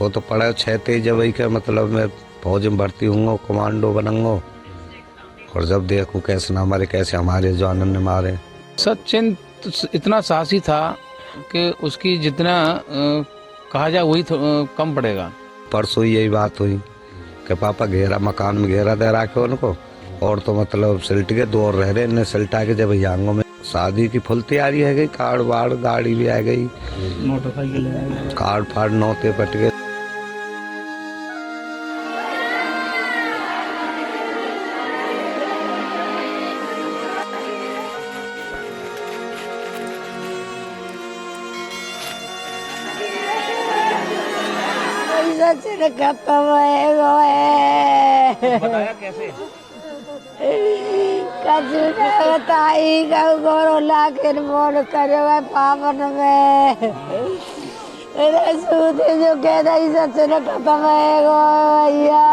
वो तो पढ़े 6 जब के मतलब मैं फौज में भर्ती हूँ, कमांडो बनूंगा और जब देखूँ कैसे ना मारे, कैसे हमारे जवानों ने मारे। सचिन इतना साहसी था कि उसकी जितना कहा जाए वही कम पड़ेगा। परसों यही बात हुई कि पापा घेरा, मकान में घेरा दे रखे उनको, और तो मतलब सिल्ट के 2 और रह रहे, इन्हें सिल्टा के जब आंगों में शादी की फुल तैयारी है गई, कार्ड वार्ड गाड़ी भी आ गई, मोटरसाइकिल कार्ड फाड़ नौते पट गए। सचिन खत्म है। बताया कैसे? कछु न बताई गोरो लाखिन मोड़ करे पावन में सूते जो कह रही सचिन खत्म है गो भैया।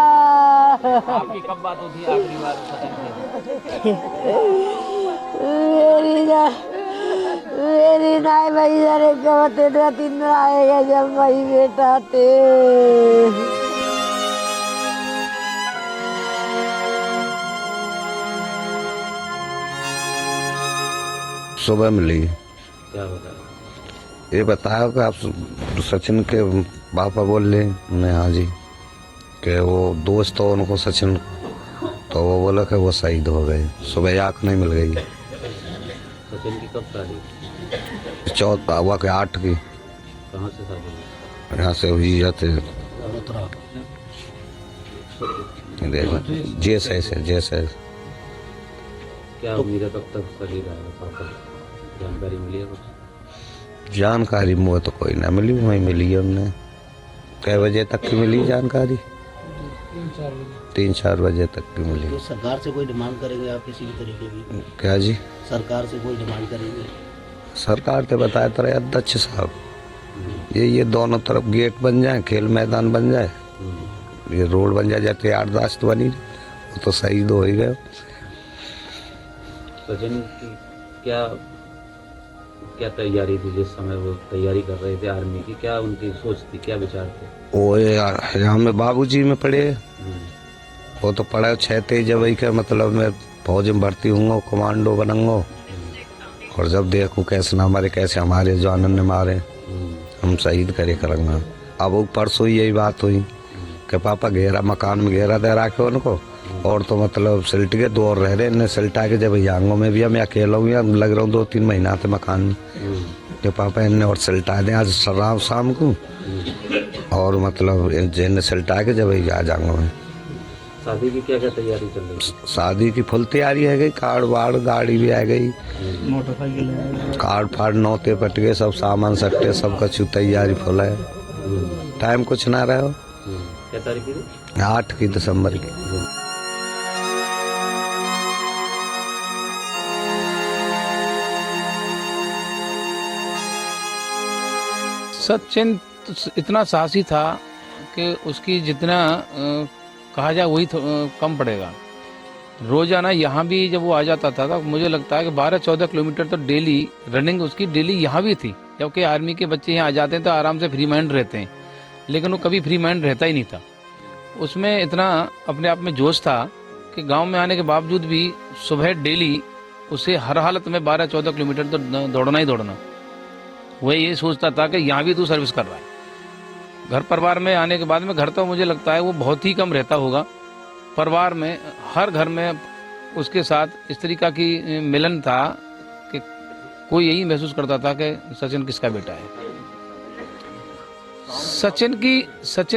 आपकी कब बात होती है आखिरी बार सचिन से? मेरी नाई भैया रे कहते 2-3 आएगा जब वही बेटा थे। सुबह मिली। क्या बताया? ये बताया कि आप सचिन के पापा बोल रहे, मैं हाँ जी, कि वो दोस्त तो उनको सचिन, तो वो बोला कि वो शहीद हो गए। सुबह आँख नहीं मिल गई। सचिन की कब शादी? 4 हुआ के 8 की। कहाँ से शादी? यहाँ से हुई जाते जैसे क्या उम्मीद है कब तक शरीर आएगा पापा? जानकारी मिली है कुछ? जानकारी मुझे तो कोई ना मिली, वहीं मिली है हमने। कै बजे तक की मिली जानकारी? 3-4 बजे तक की मिली। तो सरकार से कोई डिमांड करेंगे आप किसी भी तरीके की? क्या जी? सरकार से कोई डिमांड करेंगे? सरकार तो बताया तो रहे अध्यक्ष साहब, ये दोनों तरफ गेट बन जाए, खेल मैदान बन जाए, ये रोड बन जाए, जाते 8-10 तो बनी, वो तो शहीद हो ही गए। सचिन की क्या क्या तैयारी थी जिस समय वो तैयारी कर रहे थे आर्मी की? क्या उनकी सोच थी, क्या विचार थे? वो यहाँ में बाबूजी में पढ़े, वो तो पढ़े 6 जब के मतलब मैं फौज में भर्ती हूँ, कमांडो बनूंगा और जब देखूँ कैसे ना मारे, कैसे हमारे जवानों ने मारे, हम शहीद करे करेंगे। अब वो परसों यही बात हुई कि पापा घेरा, मकान में घेरा दे रखे उनको, और तो मतलब सिल्ट के 2 और रह रहे, इन्हें सिल्टा के जब आंगों में भी मैं अकेला हूँ, या लग रहा हूँ 2-3 महीना थे मकान में, कि पापा इन्हें और सिल्टा दें आज शाम को, और मतलब इन्हें सिल्टा के जब आ जाऊंगा मैं। शादी की क्या क्या तैयारी चल रही है? शादी की फुल तैयारी है गई, कार्ड वार्ड गाड़ी भी आ गई, मोटरसाइकिल कार्ड फाड़ नौते पट गए, सब सामान सट्टे सब कछु तैयारी फुल है। टाइम कुछ ना रहे हो। क्या तारीख की? 8 की दिसंबर की। सचिन इतना साहसी था कि उसकी जितना कहा जाए वही कम पड़ेगा। रोजाना यहाँ भी जब वो आ जाता था तो मुझे लगता है कि 12-14 किलोमीटर तो डेली रनिंग उसकी डेली यहाँ भी थी। क्योंकि आर्मी के बच्चे यहाँ आ जाते हैं तो आराम से फ्री माइंड रहते हैं, लेकिन वो कभी फ्री माइंड रहता ही नहीं था। उसमें इतना अपने आप में जोश था कि गांव में आने के बावजूद भी सुबह डेली उसे हर हालत में 12-14 किलोमीटर तो दौड़ना ही दौड़ना। वह ये सोचता था कि यहाँ भी तू सर्विस कर रहा है। घर परिवार में आने के बाद में, घर तो मुझे लगता है वो बहुत ही कम रहता होगा, परिवार में हर घर में उसके साथ इस तरीका की मिलन था कि कोई यही महसूस करता था कि सचिन किसका बेटा है। सचिन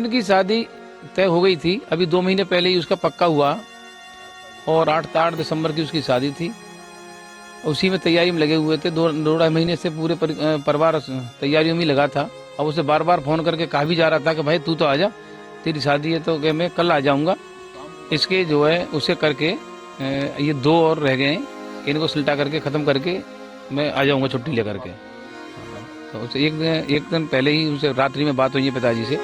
की शादी तय हो गई थी, अभी 2 महीने पहले ही उसका पक्का हुआ, और 8 दिसंबर की उसकी शादी थी। उसी में तैयारी में लगे हुए थे, 2-2.5 महीने से पूरे परिवार तैयारियों में लगा था। अब उसे बार बार फोन करके कहा भी जा रहा था कि भाई तू तो आ जा, तेरी शादी है, तो मैं कल आ जाऊंगा। इसके जो है उसे करके ये 2 और रह गए हैं, इनको सिल्टा करके ख़त्म करके मैं आ जाऊंगा छुट्टी लेकर के। तो उसे एक दिन पहले ही उनसे रात्रि में बात हुई है पिताजी से।